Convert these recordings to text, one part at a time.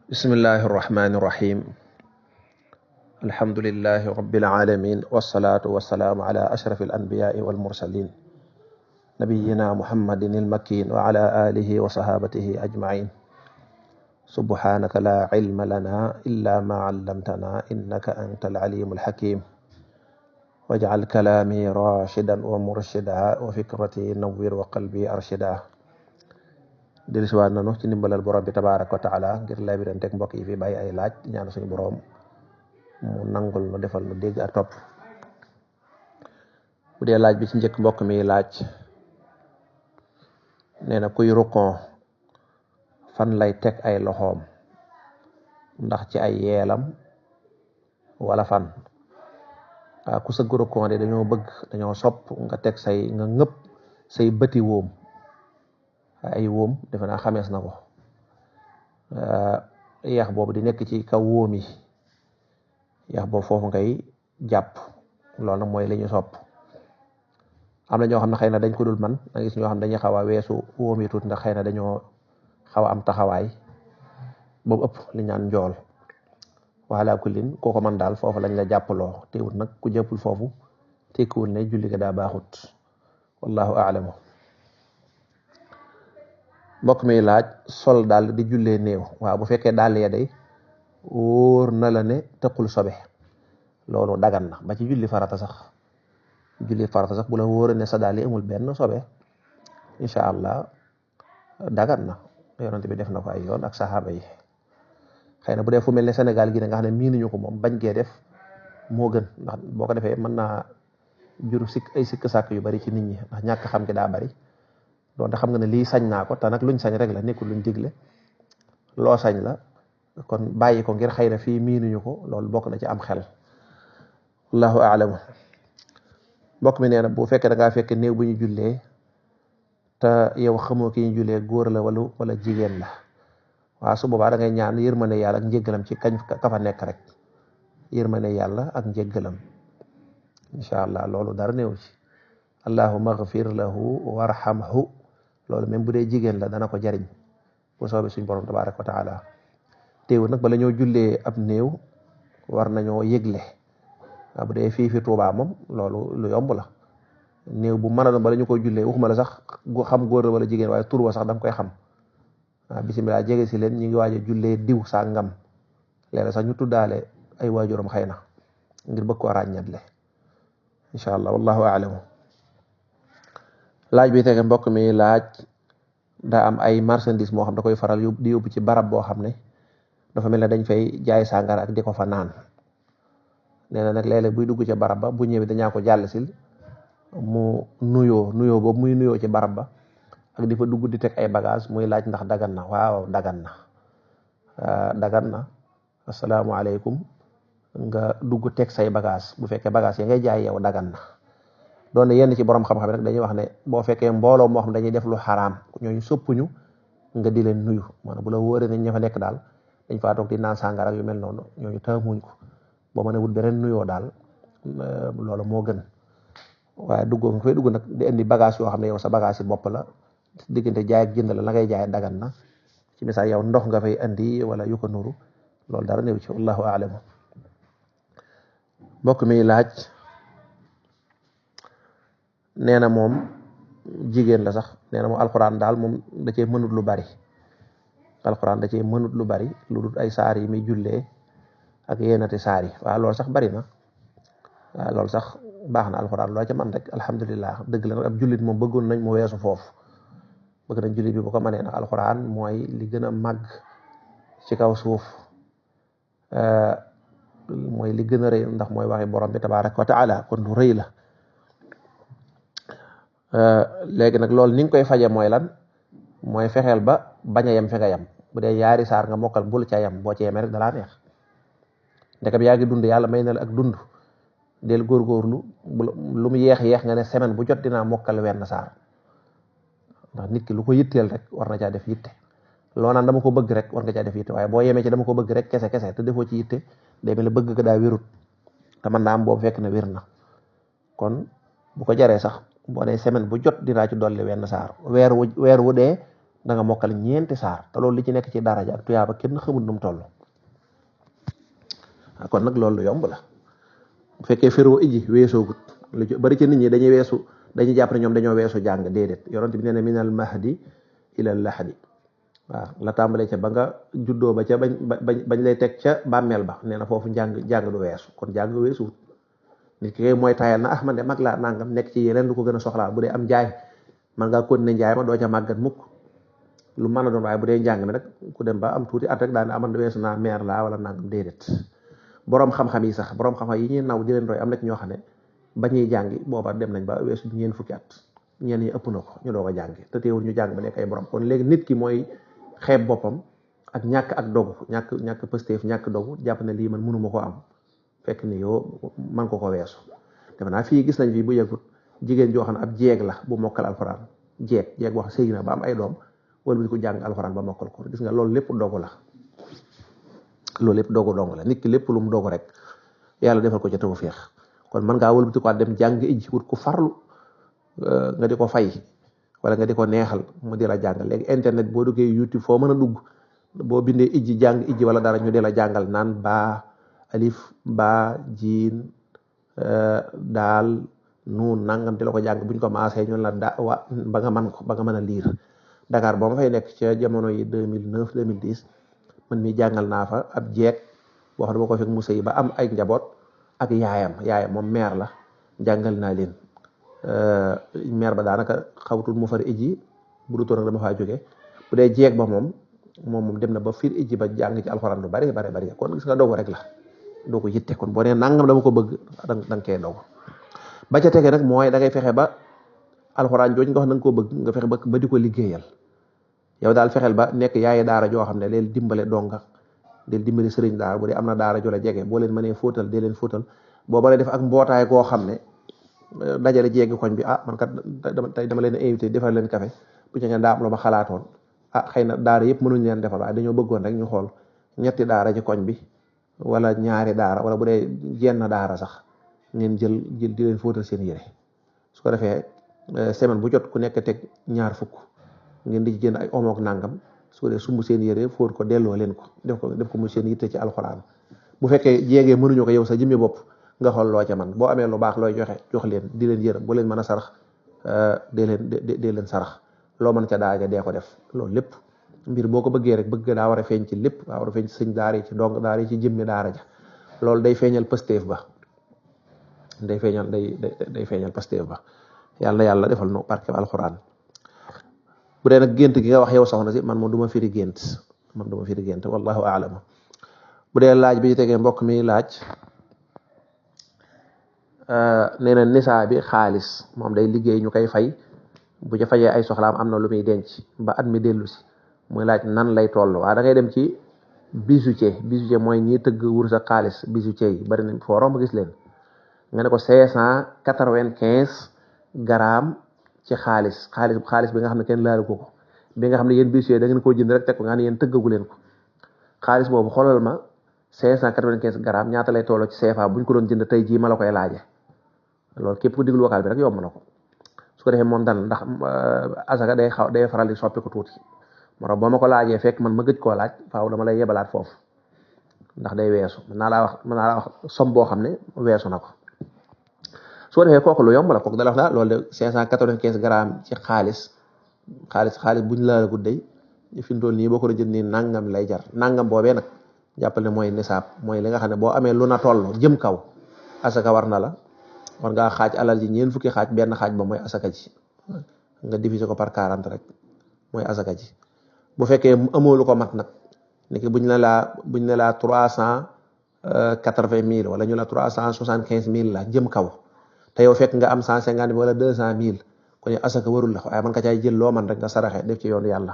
bismillahi irrahmani irrahim alhamdulilahi rabbil alamin wasalaatu wasalaamu ala ashraf alanbiyai walmursalin nabiyina muhammadin ilmakin wa ala alihi wa sahabatihi ajmain subhanaka la ilma lana illa ma allamtana innaka anta alalimu alhakim waj'al kalami rashidan wa murshida wa fikrati nawwir wa qalbi arshida dellusiwaat nanu ci ndimbalal borom bi tabaraka wa taala ngir labiranteeg mbokk yi fi bàyyi ay laaj di ñaan suñu borom mu nangul nu defal nu dégg ak topp. bu dee laaj bi ci njëkk mbokk mi laaj nee na kuy rukon fan lay teg ay loxoom ndax ci ay yeelam wala fan. ku sëgg rukon de dañoo sopp nga teg nga ngëpp say bëti wóom ay wóom defe naa xamees na ko yax boobu di nekk ci kaw wóom yi yax boobu foofu ngay jàpp loolu nag mooy li ñu sopp. am na ñoo xam ne xëy na dañ ko dul man da gis ñoo xam ne dañuy xaw a weesu wóom yi tuuti ndax xëy na dañoo xaw a am taxawaay boobu ëpp li ñaan njool wala kullin kooko man daal foofu lañ la jàppaloo teewul nag ku jàppul foofu tekkiwul ne julli ga daa baaxut wallahu a'lamu. mbokk mi laaj sol daal di jullee néew waaw bu fekkee daal ya day wóor na la ne tëqul sobe loolu dagan na ba ci julli farata sax bu la wóor ne sa daal yi amul benn sobe incha allah dagan na yonent bi def na ko ay yoon ak saxaaba yi. xëy na bu dee fu mel ne Sénégal gi ne nga xam ne miinuñu ko moom bañ gee def moo gën ndax boo ko defee mën naa jur ay sikk sàkk yu bari ci nit ñi ndax ñàkk xam gi daa bari doonte xam nga ne lii sañ naa ko te nag luñ sañ rek la nekkul luñ digle loo sañ la kon bàyyi ko ngir xëy na fii miinuñu ko loolu bokk na ci am xel wallahu a'lamu. mbokk mi nee na bu fekkee da ngaa fekk néew bu ñu jullee te yow xamoo ki ñu jullee góor la wala jigéen la waaw su boobaa da ngay ñaan yërmande yàlla ak njéggalam ci ka fa nekk rek yërmande yàlla ak njéggalam incha allah loolu dara néew ci allahumma ighfir lahu warhamhu loolu même bu dee jigéen la dana ko jariñ bu soobee suñ borom tabaraka wa taala. teewul nag bala ñoo jullee ab néew war nañoo yëgle bu dee fii fi Tuubaa moom loolu lu yomb la néew bu mën a doon bala ñu koy jullee waxuma la sax xam góor la wala jigéen waaye tur wa sax danga koy xam bisimilah jege si leen ñu ngi waaj a jullee diw sàngam léeg-léeg sax ñu tuddaale ay waajuram xëy na ngir bëgg koo ràññatle incha allah wallahu a'lamu. laaj bi tege mbokk mi laaj daa am ay marchandise moo xam da koy faral di yóbbu ci barab boo xam ne dafa mel ne dañ fay jaay sàngara ak di ko fa naan nee na nag léeg-léeg buy dugg ci barab ba bu ñëwee dañaa ko jàll sil mu nuyoo boobu muy nuyoo ci barab ba ak di fa dugg di teg ay bagage muy laaj ndax dagan na. waaw dagan na asalaamaaleykum nga dugg teg say bagage bu fekkee bagage ya ngay jaay yow dagan na. doon yenn ci borom xam-xam rek dañuy wax ne boo fekkee mbooloo moo xam dañuy def lu xaraam ñooñu soppuñu nga di leen nuyu maanaam bu la wóoree ne ña fa nekk daal dañ faa toog di naan sàngara yu mel noonu ñooñu taamuñ ko boo mën a wut beneen nuyoo daal loolu moo gën waaye duggoo nga fay dugg nag di indi bagage yoo xam ne yow sa bagage yi bopp la diggante jaay ak jënd la ngay jaay dagan na ci misaal yow ndox nga fay indi wala yu ko nuru loolu dara néew ci wallahu a'lamu. mbokk mi laaj nee na moom jigéen la sax nee na moom alxuraan daal moom da cee mënut lu bari lu dul ay saar yi muy jullee ak yenati saar yi waaw loolu sax bari na waaw loolu sax baax na alxuraan loo ca man rek alhamdulilah dëgg la nag ab jullit moom bëggoon nañ mu weesu foofu bëgg nañ jullit bi bu ko mënee nag alxuraan mooy li gën a màgg ci kaw suuf mooy li gën a rëy ndax mooy waxi borom bi tabaraka wa taala kon lu rëy la. léegi nag loolu ni nga koy faje mooy lan mooy fexeel ba bañ a yem fi nga yem bu dee yaari saar nga mokkal bul ca yem boo ci yemee rek dalaa neex ndekam yaa ngi dund yàlla may na la ak dund del góorgóorlu lu mu yeex nga ne semaine bu jot dinaa mokkal wenn saar ndax nit ki lu ko yitteel rek war na caa def yitte loo naan dama ko bëgg rek war nga caa def yitte waaye boo yemee ci dama ko bëgg rek kese te defoo ci yitte day mel ne bëgg ko daa wérut te man naa am boobu fekk na wér na kon bu ko jaree sax boo nee semaine bu jot dinaa ci dolli wenn saar weer wu dee da nga mokkal ñeenti saar te loolu li ci nekk ci daraja ak tuyaaba kenn xamul nu mu toll. kon nag loolu yomb la bu fekkee feroo iji weesoogut lu bari ci nit ñi dañuy jàpp ne ñoom dañoo weesu jàng déedéet yonent bi nee na minal mahdi ilal lahdi waaw la tàmbalee ca ba nga juddoo ba ca bañ lay teg ca bàmmeel ba nee na foofu jàng du weesu kon jàng weesuwut nit ki mooy tayal na man de mag laa nangam nekk ci yeneen lu ko gën a soxlaa bu dee am njaay man ngaa continuer njaay ma doo ca màggat mukk lu mën a doon waaye bu dee njàng mi nag ku dem ba am tuuti at rek daane aman weesu naa meer laa wala nangam déedéet boroom xam-xam yi sax boroom xam-xam yi ñuy naw di leen roy am na ci ñoo xam ne ba ñuy jàngi booba dem nañ ba weesu ñeen fukki at ñeen ñi ëpp na ko ñu doog a jàngi te teewul ñu jàng ba nekk ay borom kon léegi nit ki mooy xeeb boppam ak ñàkk ak dogu ñàkk pësteef ñàkk dogu jàpp ne lii man mënuma ko am fekk ni yow man ko weesu defe naa fii gis nañ fii bu yëgut jigéen joo xam ne ab jeeg la bu mokkal alxuraan jeeg wax sëy na ba am ay doom wala bi ko jàng alxuraan ba mokkal ko gis nga loolu lépp dogu la loolu lépp dogu dong la nit ki lépp lu mu dogu rek yàlla defal ko ca tawfeex kon mën ngaa wëlbati ko dem jàng ij wut ko farlu nga di ko fay wala nga di ko neexal mu di la jàngal léegi internet boo duggee YouTube foo mën a dugg boo bindee ijji jàng ijji wala dara ñu di la jàngal naan baa alif baa jiin daal nuun nangam di la ko jàng buñ ko maasee ñun la ba nga mën ko ba nga mën a liir Dakar boo ma fay nekk ca jamono yi 2009 2010 man mi jàngal naa fa ab jeeg boo xam ne boo ko fekk mu sëy ba am ay njaboot ak yaayam moom meer la jàngal naa leen meer ba daanaka xawtul mu far ijji bu du toon dama faa jóge bu dee jeeg ba moom dem na ba fiir ijji ba jàng ci alxuraan lu bari kon gis nga dogu rek la doo ko yitte kon boo nee nangam dama ko bëgg da nga koy dogu ba ca tege nag mooy da ngay fexe ba alxuraan jooju nga wax na nga koo bëgg nga fexe ba di ko liggéeyal yow daal fexeel ba nekk yaaye daara joo xam ne leen dimbale donga del dimbali sëriñ daara bu dee am na daara ju la jege boo leen mënee fóotal dee leen fóotal boo mënee def ak mbootaay koo xam ne dajale jeegi koñ bi man kat dama leen invité defal leen café bu ci ngeen daa am lu ma xalaatoon xëy na daara yëpp mënuñ leen defal waaye dañoo bëggoon rek ñu xool ñetti daara ci koñ bi wala ñaari daara wala bu dee jenn daara sax ngeen jël di leen fóotal seen yére su ko defee semaine bu jot ku nekk teg ñaar fukk ngeen di jënd ay omook nangam su ko dee sumb seen yére fóot ko delloo leen ko def ko mu seen yitte ci alxuraan bu fekkee jéegee mënuñu ko yow sa jëmmi bopp nga xool loo ca man boo amee lu baax looy jox leen di leen yërëm bu leen mën a sarax dee leen sarax loo mën ca daaja dee ko def loolu lépp mbir boo ko bëggee rek bëgg daa war a feeñ ci lépp daa war a feeñ ci sëñ daara yi ci dong daara yi ci jëmmi daara ja loolu day feeñal pasteef ba day feeñal pasteef ba yàlla defal nu barke alxuraan bu dee nag gént gi nga wax yow soxna si man moom du ma firi gént wallahu a'lam bu dee laaj bi ci tegee mbokk mi laaj nee na nisaa bi xaalis moom day liggéey ñu koy fay bu ca fajee ay soxlaam am na lu muy denc ba at mi dellu si muy laaj nan lay toll waa da ngay dem ci bijoutier mooy ñi tëgg wurus ak xaalis bijoutier yi bari nañ foo romb gis leen nga ne ko 595 grammes ci xaalis bi nga xam ne kenn laalu ko bi nga xam ne yéen bijoutier da ngeen koo jënd rek teg ko nga xam ne yéen tëggagu leen ko xaalis boobu xoolal ma 595 grammes ñaata lay tolloo ci CFA buñ ko doon jënd tey jii ma la koy laaje loolu képp ku diglu vocal bi rek yomb na ko su ko defee moom dal ndax asaka day faral di soppi ko tuuti moo tax boo ma ko laajee fekk man ma gëj koo laaj faaw dama lay yebalaat foofu ndax day weesu mën naa laa wax somme boo xam ne weesu na ko su ko defee kooku lu yomb la kooku dala wax daal loolu de 595 grammes ci xaalis buñ laala gudday fi mu toll nii boo ko doon jënd nii nangam lay jar nangam boobee nag jàppal ne mooy nisaab mooy li nga xam ne boo amee lu na toll jëm kaw asaka war na la war ngaa xaaj alal ji ñeent fukki xaaj benn xaaj ba mooy asaka ji nga diviser ko par 40 rek mooy asaka ji bu fekkee amoo lu ko mat nag niki buñ ne laa 380 000 wala ñu la 375 000 la jëm kaw te yow fekk nga am 150 000 wala 200 000 kon asaka warul la waaye man ka caay jël loo man rek nga saraxe def ci yoonu yàlla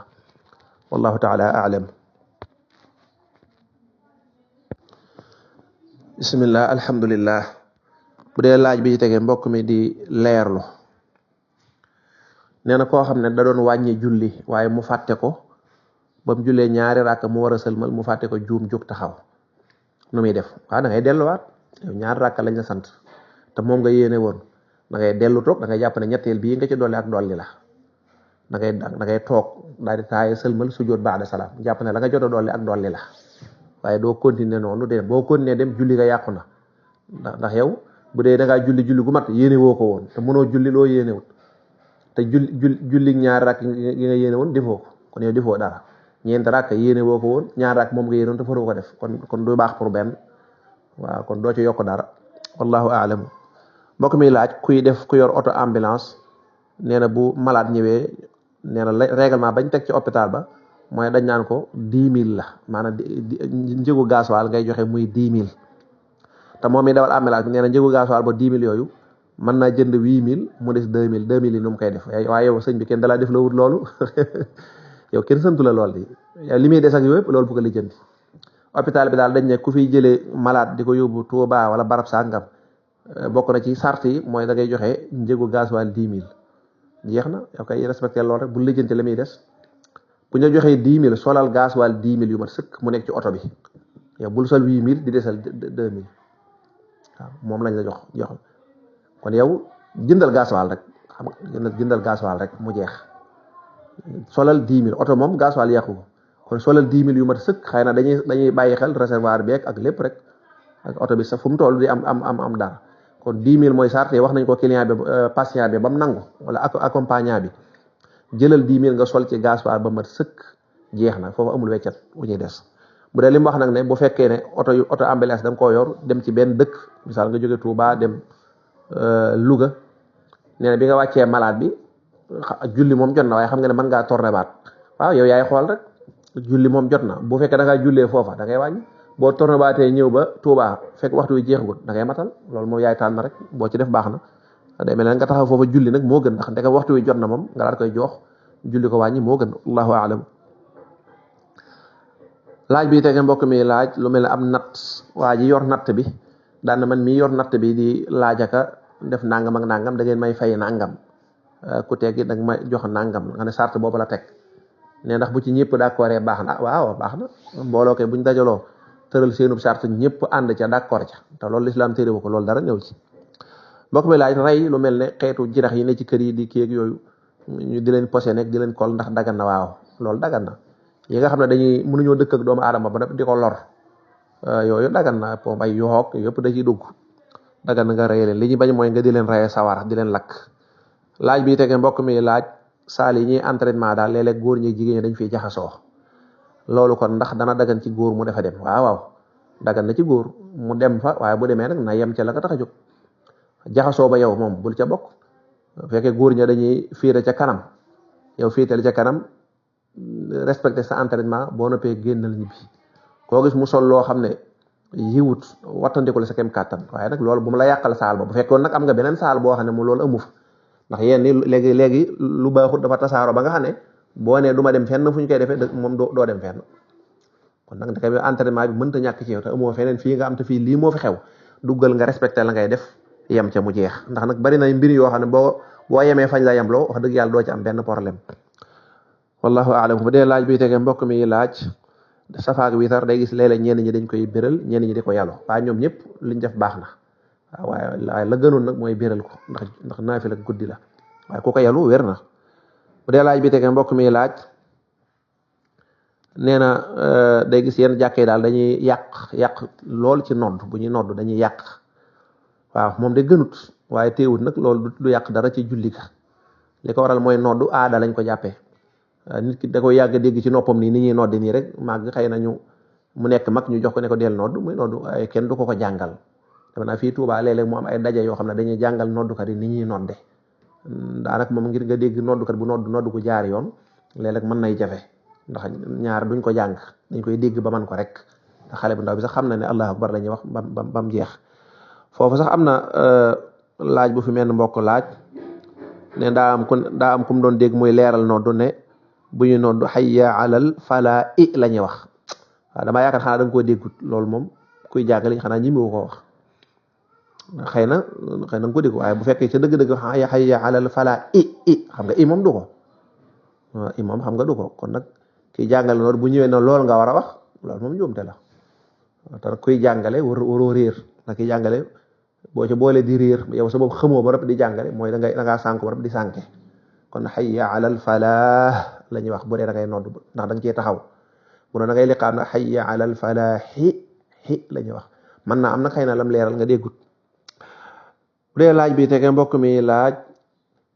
wallahu taala a'lam. bismillah alhamdulillah bu dee laaj bi ci tegee mbokk mi di leerlu nee na koo xam ne da doon wàññi julli waaye mu fàtte ko ba mu jullee ñaari rakk mu war a sëlmal mu fàtte ko juum jóg taxaw nu muy def waaw da ngay delluwaat yow ñaari rakk lañ la sant te moom nga yéene woon da ngay dellu toog da ngay jàpp ne ñetteel bii nga ci dolli ak dolli la ngay toog daal di taaye sëlmal sujjóot ba'da salaam jàpp ne la nga jot a dolli ak dolli la waaye doo continuer noonu de boo continuer dem julli nga yàqu na ndax yow bu dee da ngaa julli gu mat yéene woo ko woon te mënoo julli loo yéenewut te julli ñaari rakk yi nga yéene woon defoo ko kon yow defoo dara ñeenti rakk yéene woo ko woon ñaari rakk moom nga yéene woon te faroo ko def kon du baax pour benn waaw kon doo ci yokk dara wallahu a'lam mbokk mi laaj ku yor auto ambulance nee na bu malade ñëwee nee na règlement bañ teg ci hôpital ba mooy dañ naan ko 10 000 la maanaam njëgu gasoil ngay joxe muy 10 000 te moom mi dawal ambulance bi nee na njëgu gasoil ba 10 000 yooyu mën naa jënd 8 000 mu des 2 000 yi nu mu koy def waaye yow sëñ bi kenn dalaa def la wut loolu yow kenn santu la lool di yow li muy des ak yooyu loolu bu ko lijjanti hôpital bi daal dañ ne ku fiy jëlee malade di ko yóbbu Touba wala barab sàngam bokk na ci sart yi mooy da ngay joxe njëgu gasoil 10 000 jeex na yow kay respecté lool rek bu lijjanti la muy des bu ñu joxee 10 000 solal gasoil 10 000 yu mat sëkk mu nekk ci oto bi yow bul sol 8 000 di desal 2 000 waaw moom lañ la jox kon yow jëndal gasoil rek xam nga jëndal gasoil rek mu jeex solal 10 000 oto moom gasoil yàqu ko kon solal 10 000 yu mat sëkk xëy na dañuy bàyyi xel réservoir beeg ak lépp rek ak oto bi sax fu mu toll di am dara kon 10 000 mooy sart wax nañ ko client bi patient bi ba mu nangu wala accompagnant bi jëlal 10 000 nga sol ci gasoil ba mat sëkk jeex na foofu amul weccat bu ñuy des bu dee li mu wax nag ne bu fekkee ne oto ambulance da nga koo yor dem ci benn dëkk misaal nga jóge Touba dem Louga nee na bi nga wàccee malade bi julli moom jot na waaye xam nga ne mën ngaa tourné baat waaw yow yaay xool rek julli moom jot na bu fekkee da ngaa jullee foofa da ngay wàññi boo tourné baatee ñëw ba Touba fekk waxtu wi jeexagul da ngay matal loolu moom yaay tànn rek boo ci def baax na day mel ne nga taxaw foofa julli nag moo gën ndax ndeke waxtu wi jot na moom nga daal koy jox julli ko wàññi moo gën allahu a'lam laaj bi tege mbokk mi laaj lu mel ne am natt waa ji yor natt bi daan na man mii yor natt bi di laajaka def nangam ak nangam da ngeen may fay nangam ku teggi da nga may jox nangam nga ne sart boobu la teg ne ndax bu ci ñëpp d'accord baax na waaw baax na mbooloo ke buñ dajaloo tëral seenub sart ñëpp ànd ca d'accord ca te loolu lislaam téréwu ko loolu dara ñëw ci mbokk mi laaj rey lu mel ne xeetu jinax yi ne ci kër yi di kéeg yooyu ñu di leen posé nekk di leen kol ndax dagan na waaw loolu dagan na yi nga xam ne dañuy mënuñoo dëkk ak doomu aadama ba di ko lor yooyu dagan na pom ay yoxoog yëpp da ciy dugg dagan na nga rey leen li ñu bañ mooy nga di leen reye sawar di leen lakk laaj bi tege mbokk mi laaj saal yi ñuy entraînement daal léeg-léeg góor ñi jigéen ñi dañ fiy jaxasoo loolu kon ndax dana dagan ci góor mu defa dem waaw dagan na ci góor mu dem fa waaye bu demee nag na yem ca la ko tax a jóg jaxasoo ba yow moom bul ca bokk fekkee góor ña dañuy fiire ca kanam yow fiital ca kanam respecté sa entraînement boo noppee génnal ñibbi koo gis mu sol loo xam ne yiwut wattandiku la sa kem kàttan waaye nag loolu bu mu la yàqal saal ba bu fekkoon nag am nga beneen saal boo xam ne mu loolu amu fa ndax yéen ni léegi lu baaxut dafa tasaaro ba nga xam ne boo nee du ma dem fenn fu ñu koy defee moom doo dem fenn kon nag ndeke entraînement bi mënta ñàkk ci yow te amoo feneen fii nga am te fii lii moo fi xew duggal nga respecté la ngay def yem ca mu jeex ndax nag bari na mbir yoo xam ne boo yemee fañ la yemloo wax dëgg yàlla doo ci am benn problème wallahu a'lam bu dee laaj bi tege mbokk mi laaj safaak witar day gis léeg-léeg ñenn ñi dañ koy béral ñenn ñi di ko yàllu waaye ñoom ñëpp liñ def baax na waaw waaye la gënoon nag mooy béral ko ndax naafila guddi la waaye ku ko yàllu wér na bu dee laaj bi tege mbokk mi laaj nee na day gis yenn jàkkee daal dañuy yàq lool ci nodd bu ñuy nodd dañuy yàq waaw moom de gënut waaye teewut nag loolu du yàq dara ci julli ga li ko waral mooy noddu aada lañ ko jàppee nit ki da koy yàgg dégg ci noppam nii ni ñuy noddi nii rek màgg xëy na mu nekk mag ñu jox ko ne ko del nodd muy nodd ay kenn du ko jàngal dafa naa fii Tuubaa léeg-léeg mu am ay daje yoo xam ne dañuy jàngal noddukat yi ni ñuy nodde daanaka moom ngir nga dégg noddukat bu nodd ko jaar yoon léeg-léeg mën nay jafe ndax ñaar duñ ko jàng dañ koy dégg ba man ko rek ndax xale bu ndaw bi sax xam na ne allahu akbar la ñuy wax bam jeex foofu sax am na laaj bu fi mel ne mbokk laaj ne daa am ku mu doon dégg muy leeral noddu ne bu ñu noddu hayya alal fala i la ñuy wax waaw damaa yaakaar xanaa da nga koo déggut loolu moom kuy jàngale xanaa ñi mu ko wax xëy na nga ko dégg waaye bu fekkee ca dëgg-dëgg hayya alal fala i xam nga i moom du ko i moom xam nga du ko kon nag kiy jàngale noonu bu ñëwee na loolu nga war a wax loolu moom njuumte la te kuy jàngale waroo réer ndax kiy jàngale boo ca boolee di réer yow sa bopp xamoo ba rab di jàngale mooy da ngaa sànk ba rab di sànke kon hayya alal falah la ñuy wax bu dee da ngay nodd ndax da nga cee taxaw bu doon da ngay liqaam nag hayya alal falahi la ñuy wax man naa am na xëy na lam leeral nga déggut bu dee laaj bi tege mbokk mi laaj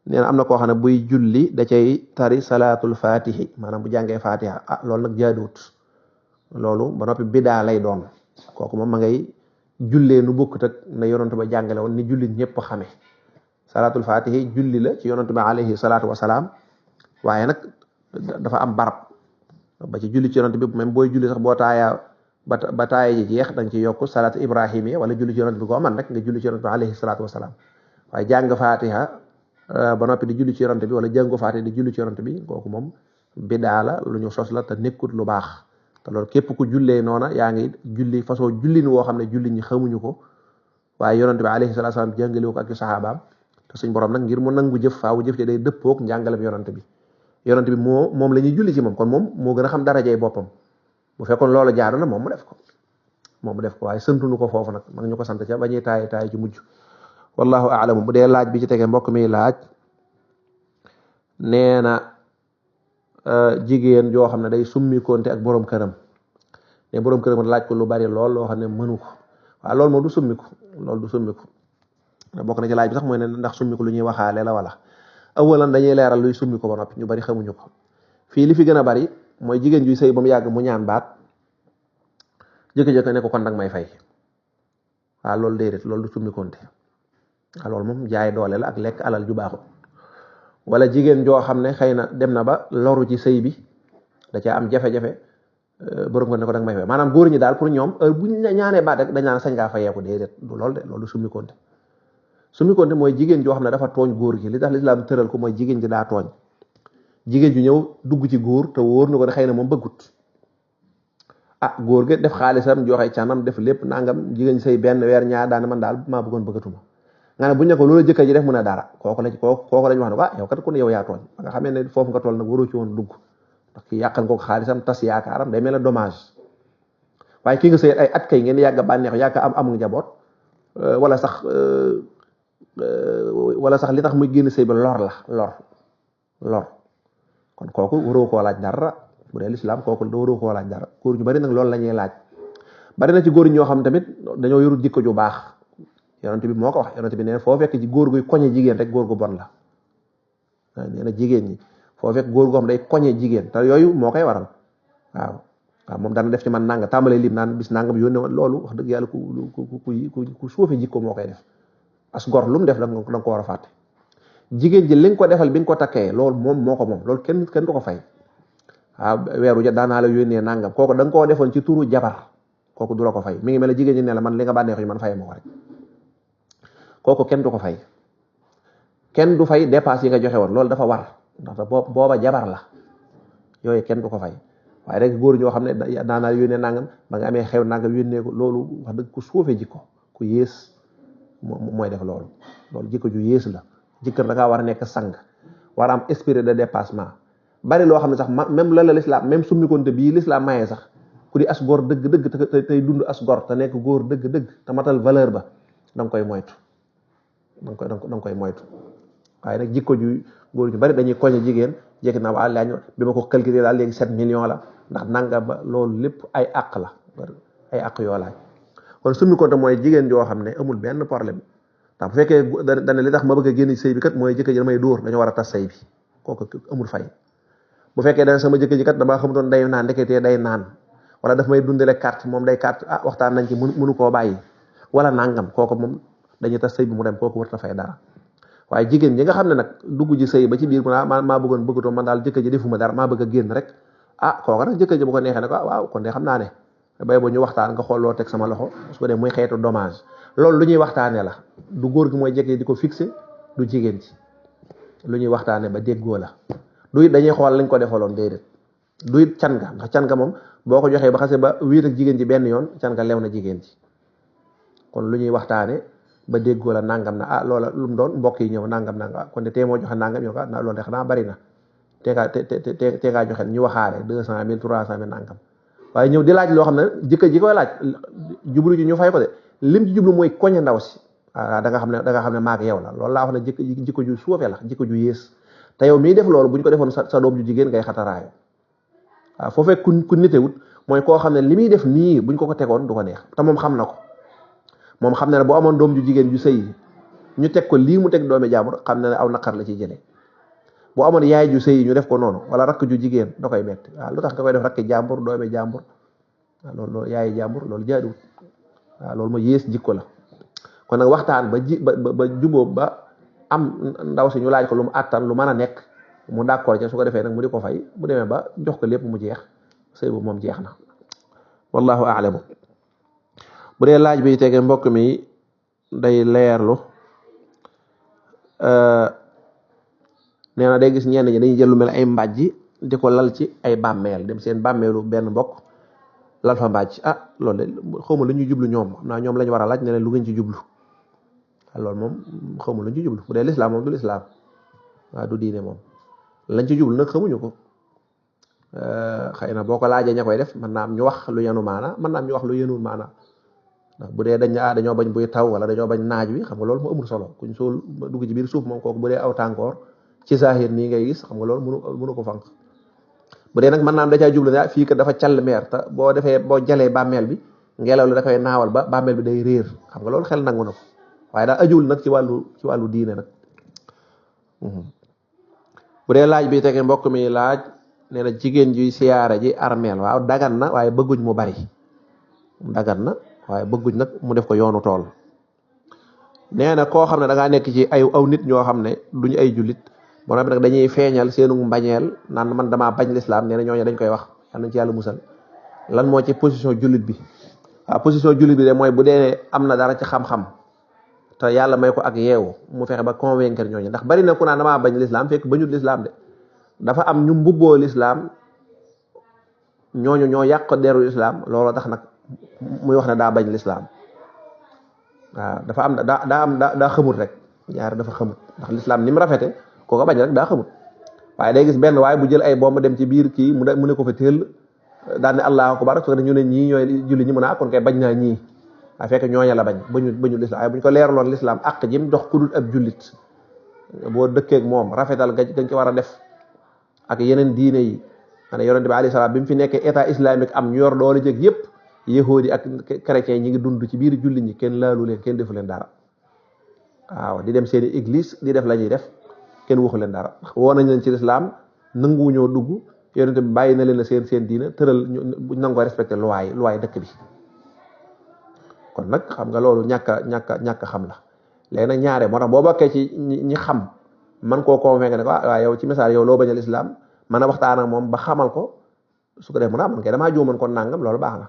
nee na am na koo xam ne buy julli da cay tari salaatul fatihi maanaam bu jàngee fatiha loolu nag jaaduwut loolu ba noppi bidaa lay doon kooku moom ma ngay jullee nu bokkut ak na yonent ba jàngale woon ni julli ñëpp xamee salaatul fatihi julli la ci yonent ba alayhi salaatu wasalaam waaye nag dafa am barab ba ci julli ci yonent bi même booy julli sax boo taayaa ba taaya ji jeex da nga ci yokk salaatu ibrahimiya wala julli ci yonent bi ko man rek nga julli ci yonent bi alayhi salaatu wasalaam waaye jàng fatiha ba noppi di julli ci yonent bi wala jàngu fatiha di julli ci yonent bi kooku moom bidaa la lu ñu sos la te nekkut lu baax te loolu képp ku jullee noona yaa ngi julli façon jullin woo xam ne julli ñi xamuñu ko waaye yonent bi alayhi salaatu wasalaam jàngale ko ak saxaabaam te suñ borom nag ngir mu nangu jëf faawu jëf ci day dëppook njàngalem yonent bi moom la ñuy julli ci moom kon moom moo gën a xam darajey boppam bu fekkoon loolu jaadu na moom mu def ko waaye sëntunu ko foofu nag mag ñu ko sant ca ba ñuy taay ci mujj wallahu a'lam bu dee laaj bi ci tege mbokk mi laaj nee na jigéen joo xam ne day summi konte ak borom këram ne borom këram laaj ko lu bari lool loo xam ne mënu ko waaw loolu moom du summiku bokk na ci laaj bi sax mooy ne ndax summiku lu ñuy waxaale la wala awalan dañuy leeral luy summi ko ba noppi ñu bari xamuñu ko fii li fi gën a bari mooy jigéen juy sëy ba mu yàgg mu ñaan baat jëkk-jëkk ne ko kon danga may fay waaw loolu déedéet loolu du summi konte waaw loolu moom jaay doole la ak lekk alal ju baaxut wala jigéen joo xam ne xëy na dem na ba loru ci sëy bi da caa am jafe-jafe borom ko ne ko danga may fay maanaam góor ñi daal pour ñoom heure bu ñu ñaanee baat rek dañ naan sañ ngaa fayeeku déedéet du loolu de loolu du summi konte mooy jigéen joo xam ne dafa tooñ góor gi li tax lislaam tëral ko mooy jigéen ji daa tooñ jigéen ju ñëw dugg ci góor te wóor na ko ne xëy na moom bëggut góor gi def xaalisam joxe canam def lépp nangam jigéen say benn weer ñaar daane man daal maa bëggoon bëggatuma nga ne bu ñu ne ko loolu jëkkër ji def mu ne dara kooku lañ wax ne yow kat ku ne yow yaa tooñ ba nga xamee ne foofu nga toll nag waroo ci woon dugg ndax ki yàqal nga ko xaalisam tas yaakaaram day mel ne dommage waaye ki nga sëy ay at kay ngeen yàgg bànneex yàgg am njaboot wala sax li tax muy génn sëy ba lor kon kooku waroo koo laaj dara bu dee lislaam kooku waroo koo laaj dara góor ñu bari nag loolu la ñuy laaj bari na ci góor ñoo xam tamit dañoo yorul jikko ju baax yonent bi moo ko wax yonent bi nee foo fekk ci góor guy koñe jigéen rek góor gu bon la nee na jigéen ñi foo fekk góor goo xam day koñe jigéen te yooyu moo koy waral waaw moom dana def ci man nanga tàmbalee lim naan bis nangam yónne woon loolu wax dëgg yàlla ku suufe jikko moo koy def as gor lu mu def da nga ko war a fàtte jigéen ji li nga ko defal bi nga ko takkee loolu moom moo ko moom loolu kenn du ko fay weeru ja daanaa la yónnee nangam kooku da nga koo defoon ci turu jabar kooku du la ko fay mi ngi mel ne jigéen ñi ne la man li nga bànneexu man fay ma ko rek kooku kenn du ko fay kenn du fay dépasse yi nga joxe woon loolu dafa war ndax booba jabar la yooyu kenn du ko fay waaye rek góor ñoo xam ne daanaa la yónnee nangam ba nga amee xew nangam yónnee ko loolu wax dëgg ku suufee jikko ku yées mooy def loolu jikko ju yées la jëkkër da ngaa war a nekk sang war a am esprit de dépassement bari loo xam ne sax même la l'islam même summikonte bii l'islam mayee sax ku di as góor dëgg tey dund as góor te nekk góor dëgg te matal valeur ba da nga koy moytu waaye nag jikko ju góor ñu bari dañuy koñe jigéen jekki naa waa lañ bi ma ko calculer daal léegi 7 millions la ndax nanga ba loolu lépp ay àq la ay àq yoo laaj kon summikonte mooy jigéen joo xam ne amul benn problème ndax bu fekkee dane li tax ma bëgg a génn sëy bi kat mooy jëkkër ji damay dóor dañoo war a tas sëy bi kooku amul fay bu fekkee dane sama jëkkër ji kat damaa xamutoon day naan ndeketee day naan wala daf may dundale carte moom day carte waxtaan nañ ci mënu koo bàyyi wala nangam kooku moom dañuy tas sëy bi mu dem kooku warta fay dara waaye jigéen ñi nga xam ne nag dugg ji sëy ba ci biir mu maa bëggoon bëggatoo man daal jëkkër ji defuma dara maa bëgg a génn rek kooku nag jëkkër ji bu ko neexee ne ko waaw kon de xam naa ne bay boo ñu waxtaan nga xool loo teg sama loxo su ko dee muy xeetu dommage loolu lu ñuy waxtaanee la du góor gi mooy jekkee di ko fixé du jigéen ci lu ñuy waxtaanee ba déggoo la du it dañuy xool lañ ko defaloon déedéet du it can nga ndax can nga moom boo ko joxee ba xasee ba wéet ak jigéen ji benn yoon can nga lew na jigéen ci kon lu ñuy waxtaanee ba déggoo la nangam na loola lu mu doon mbokk yi ñëw nangam kon de tee moo joxe nangam yow loolu de xanaa bari na te ngaa joxe ñu waxaale 200 000 300 000 nangam waaye ñëw di laaj loo xam ne jëkkër ji koy laaj jublu ci ñu fay ko de lim ci jublu mooy koñe ndaw si da nga xam ne maag yow la loolu laa wax ne jikko ju suufee la jikko ju yées te yow mii def loolu bu ñu ko defoon sa doom ju jigéen ngay xataraayu waaw foo fekk ku nitewut mooy koo xam ne li muy def nii buñ ko tegoon du ko neex te moom xam na ko moom xam na ne boo amoon doom ju jigéen ju sëy ñu teg ko lii mu teg doomi jàmbur xam na ne aw naqar la ciy jëlee boo amoon yaay ju sëy ñu def ko noonu wala rakk ju jigéen da koy metti waaw lu tax nga koy def rakki jàmbur doomi jàmbur waaw loolu yaayi jàmbur loolu jaaduwut waaw loolu mooy yées jikko la kon nag waxtaan ba jubóo ba am ndaw si ñu laaj ko lu mu àttan lu mën a nekk mu d'accord ca su ko defee nag mu di ko fay bu demee ba jox ko lépp mu jeex sëy bu moom jeex na wallahu a'lamu bu dee laaj bi tege mbokk mi day leerlu nee na day gis ñenn ñi dañuy jël lu mel ay mbàjji di ko lal ci ay bàmmeel dem seen bàmmeelu benn mbokk lal fa mbàjj loolu de xawma lu ñu jublu ñoom xam naa ñoom lañu war a laaj ne leen lu ngeen ci jublu loolu moom xawma lu ñu ci jublu bu dee lislaam moom du lislaam waaw du diine moom lañ ci jublu nag xamuñu ko xëy na boo ko laajee ña koy def mën naa am ñu wax lu yenu maana mën naa am ñu wax lu yenul maana ndax bu dee dañ dañoo bañ buy taw wala dañoo bañ naaj wi xam nga loolu moo amul solo kuñ sool dugg ci biir suuf moom kooku bu dee aw tànkoor ci zahir nii ngay gis xam nga loolu mënu ko fanq bu dee nag mën naa am da caa jublu ne fii kat dafa call meer te boo defee boo jalee bàmmeel bi ngelaw li da koy naawal ba bàmmeel bi day réer xam nga loolu xel nangu na ko waaye daal ajuwul nag ci wàllu diine nag bu dee laaj bi tege mbokk mi laaj nee na jigéen juy siyaare ji armeel waaw dagan na waaye bëgguñ mu bari dagan na waaye bëgguñ nag mu def ko yoonu tool nee na koo xam ne da ngaa nekk ci aw nit ñoo xam ne duñu ay jullit moo tax nag dañuy feeñal seenu mbañeel naan man damaa bañ lislaam nee na ñooñu dañ koy wax yal nañ ci yàlla musal lan moo ci position jullit bi waaw position jullit bi de mooy bu dee am na dara ci xam-xam te yàlla may ko ak yeewu mu fexe ba convaincre ñooñu ndax bari na ku naan damaa bañ lislaam fekk bañut lislaam de dafa am ñu mbubboo lislaam ñooñu ñoo yàq deru lislaam looloo tax nag muy wax ne daa bañ lislaam waaw dafa am daa xamut rek ñaar dafa xamut ndax lislaam ni mu rafete kooka bañ rek daa xamut waaye day gis benn waaye bu jël ay bomb dem ci biir kii mu ne ko fa teel daan ne allahu akbar su ko ñu ne ñii ñooy julli ñi mun a kon kay bañ naa ñii waaye fekk ñooña la bañ bañu lislaam waaye bu ñu ko leeraloon lislaam ak jim dox ku dul ab jullit boo dëkkeeg moom rafetal gañ ci war a def ak yeneen diine yi ma ne yonente bi alayhi salaam bi mu fi nekkee état islamique am ñu yor doole jëg yépp yahudi ak chrétiens ñi ngi dund ci biir jullit ñi kenn laalu leen kenn defu leen dara waaw di dem seeni église di def la ñuy def kenn waxu leen dara woo nañ leen ci lislaam nanguwuñoo dugg yonente bi bàyyi na leen seen diina tëral ñu nangoo respecté loi dëkk bi kon nag xam nga loolu ñàkk xam la léegi nag ñaare moo tax boo bokkee ci ñi xam man koo convaincre ne ko waaw yow ci message yow loo bañ a lislaam mën a waxtaan ak moom ba xamal ko su ko def mu naa man kay damaa juumoon kon nangam loolu baax na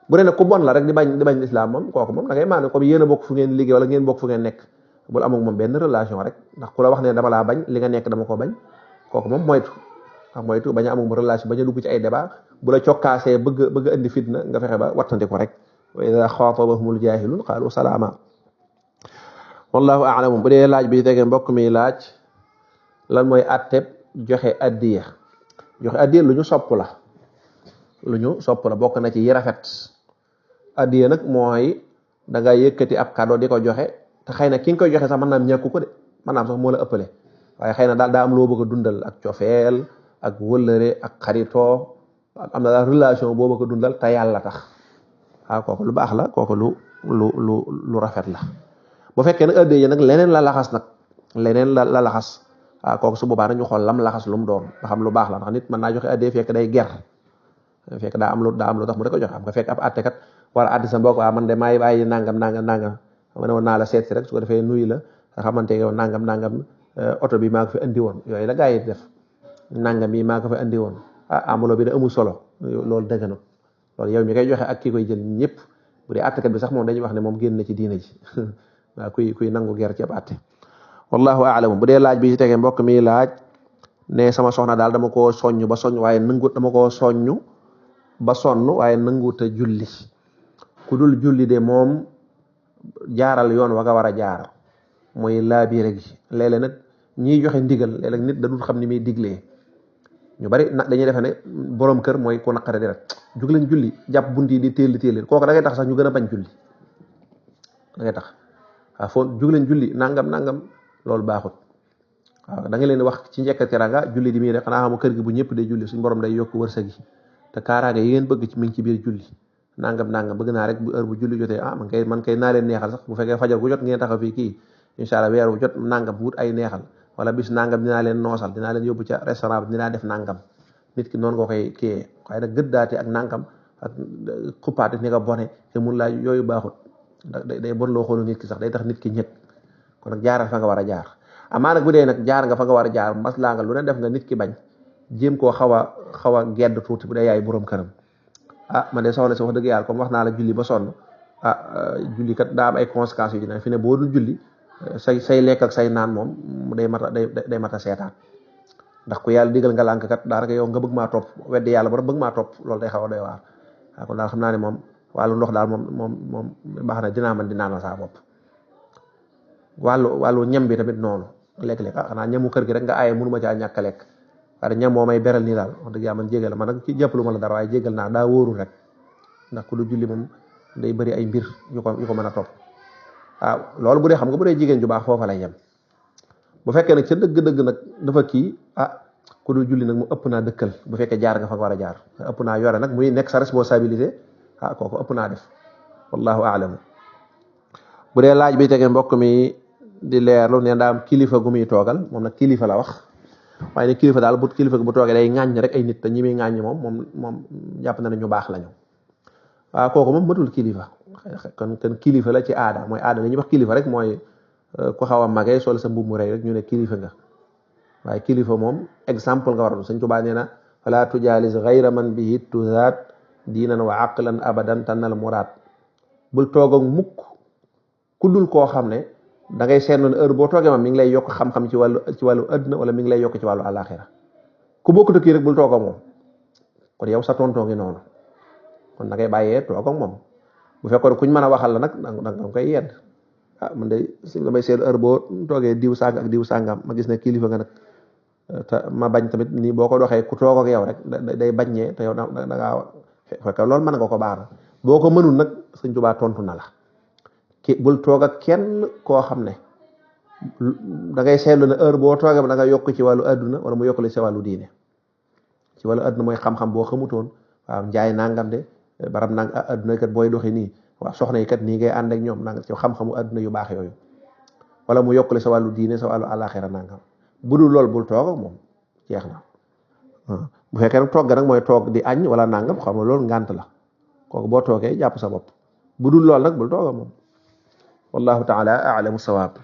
bu dee nag ku bon la rek di bañ lislaam moom kooku moom da ngay maanaam comme yéen a bokk fu ngeen liggéey wala ngeen bokk fu ngeen nekk bul amul moom benn relation rek ndax ku la wax ne dama laa bañ li nga nekk dama ko bañ kooku moom moytu bañ a amul relation bañ a dugg ci ay débat bu la cokkaasee bëgg indi fitna nga fexe ba wattandi ko rek wa ida xaatabahumul jaahilun qaalu salaama wallahu a'lam bu dee laaj bi tege mbokk mi laaj lan mooy atteb joxe addiya lu ñu sopp la bokk na ci yi rafet addiya nag mooy da nga yëkkati ab cadeau di ko joxe te xëy na ki nga koy joxe sax mën naa am ñàkku ko de mën naa am sax moo la ëppale waaye xëy na daal daa am loo bëgg a dundal ak cofeel ak wëllëre ak xaritoo am na daal relation boo bëgg a dundal te yàlla tax waaw kooku lu baax la kooku lu rafet la bu fekkee nag addiya nag leneen la laxas la laxas waaw kooku su boobaa nañu xool lam laxas lu mu doon nga xam lu baax la ndax nit mën naa joxe addiya fekk day ger fekk daa am lu tax mu da ko joxe am nga fekk ab àttekat war a àddi sa mbokk waaw man de maay bàyyi nangam ma ne woon naa la seet si rek su ko defee nuyu la nga xamante yow nangam oto bi maa ko fi andi woon yooyu la gaa yi def nangam bi maa ko fi andi woon amuloo bi da amul solo loolu dëgg na loolu yow mi koy joxe ak kii koy jël ñëpp bu dee àttekat bi sax moom dañuy wax ne moom génn na ci diina ji waaw kuy nangu ger ci ab àtte wallahu a'lam bu dee laaj bi ci tege mbokk mi laaj ne sama soxna daal dama koo soññ ba soññ waaye nanguta julli ku dul julli de moom jaaral yoon wa nga war a jaar mooy laabiire gi léeg-léeg nag ñiy joxe ndigal léeg-léeg nit da dul xam ni muy diglee ñu bari nag dañuy defe ne borom kër mooy ku naqare di rek jug leen julli jàpp bunt yi di téel kooku da ngay tax sax ñu gën a bañ julli da ngay tax waaw foo jug leen julli nangam loolu baaxut waaw da nga leen wax ci njëkk teranga julli di muy rek xanaa xamu kër gi bu ñëpp day julli suñu borom day yokk wërsëg yi te kaaraange yi ngeen bëgg ci mi ngi ci biir julli nangam bëgg naa rek bu heure bu julli jotee man kay naa leen neexal sax bu fekkee fajar gu jot ngeen taxaw fii kii incha allah weer wu jot nangam wut ay neexal wala bis nangam dinaa leen noosal dinaa leen yóbbu ca restaurant bi dinaa def nangam nit ki noonu nga koy kiyee waaye nag gëddaate ak nangam ak xuppaate ni nga bone te mun laa yooyu baaxut day bon loo xoolu nit ki sax day tax nit ki ñëg kon nag jaaral fa nga war a jaar amaa nag bu dee nag jaar nga fa nga war a jaar maslaa nga lu ne def nga nit ki bañ jéem koo xaw a gedd tuuti bu dee yaay borom këram man de soxna si wax dëgg yàlla comme wax naa la julli ba sonn julli kat daa am ay conséquences yu dina fi ne boo dul julli say lekk ak say naan moom day mat a seetaan ndax ku yàlla digal nga lànk kat daanaka yow nga bëgg maa topp weddi yàlla ba bëgg maa topp loolu day xaw a doy waar kon daal xam naa ne moom wàllu ndox daal moom baax na dinaa mën di naanal saa bopp wàllu ñam bi tamit noonu lekk-lekk xanaa ñamu kër gi rek nga aaye mënuma caa ñàkk a lekk waaye ñam moo may beral nii daal wax dëgg yàlla man jégal man nag ci jàppalu ma la dara waaye jégal naa daa wóorul rek ndax ku du julli moom day bëri ay mbir yu ko mën a topp loolu bu dee xam nga bu dee jigéen ju baax foofa lay yem bu fekkee nag ca dëgg-dëgg nag dafa kii ku dul julli nag mu ëpp naa dëkkal bu fekkee jaar nga fa nga war a jaar ëpp naa yore nag muy nekk sa responsabilité kooku ëpp naa def wallahu a'lam bu dee laaj bi tege mbokk mi di leerlu ne daa am kilifa gu muy toogal moom nag kilifa la wax waaye ne kilifa daal bu kilifa bu toogee day ŋàññ rek ay nit te ñi muy ŋàññ moom jàpp na ne ñu baax lañu kooku moom matul kilifa kon kilifa la ci aada mooy aada li ñuy wax kilifa rek mooy ku xaw a magee sol sa mbubb mu rëy rek ñu ne kilifa nga waaye kilifa moom exemple nga war a Sëñ Tuubaa nee na fala tujaalis gayra man bihi tuzaat diinan wa aqlan abadan tanal muraad bul toog ak mukk ku dul koo xam ne da ngay seetlu ne heure boo toogee ma mi ngi lay yokk xam-xam ci wàllu adduna wala mi ngi lay yokk ci wàllu alaxira ku bokkut ak kii rek bul toog ak moom kon yow sa tontoo ngi noonu kon da ngay bàyyee toog ak moom bu fekkoon kuñ mën a waxal la nag da nga koy yedd man de damay seetlu heure boo toogee diw sàng ak diw sàngam ma gis ne kilifa nga nag te ma bañ tamit nii boo ko doxee ku toog ak yow rek day baññee te yow da ngaa fekk loolu mën nga ko baax boo ko mënul nag Sëñ Tuubaa tontu na la bul toog ak kenn koo xam ne da ngay seetlu ne heure boo toogee da nga yokk ci wàllu adduna wala mu yokkale ci wàllu diine ci wàllu adduna mooy xam-xam boo xamutoon njaay nangam de barab nang adduna kat booy doxi nii soxna yi kat nii ngay ànd ak ñoom nanga ci xam-xamu adduna yu baax yooyu wala mu yokkale sa wàllu diine sa wàllu alaxira nangam bu dul lool bul toog ak moom jeex na bu fekkee nag toog nag mooy toog di añ wala nangam xam nga loolu ngànt la kooku boo toogee jàpp sa bopp bu dul lool nag bul toog ak moom wallahu taala a'lamu sawaab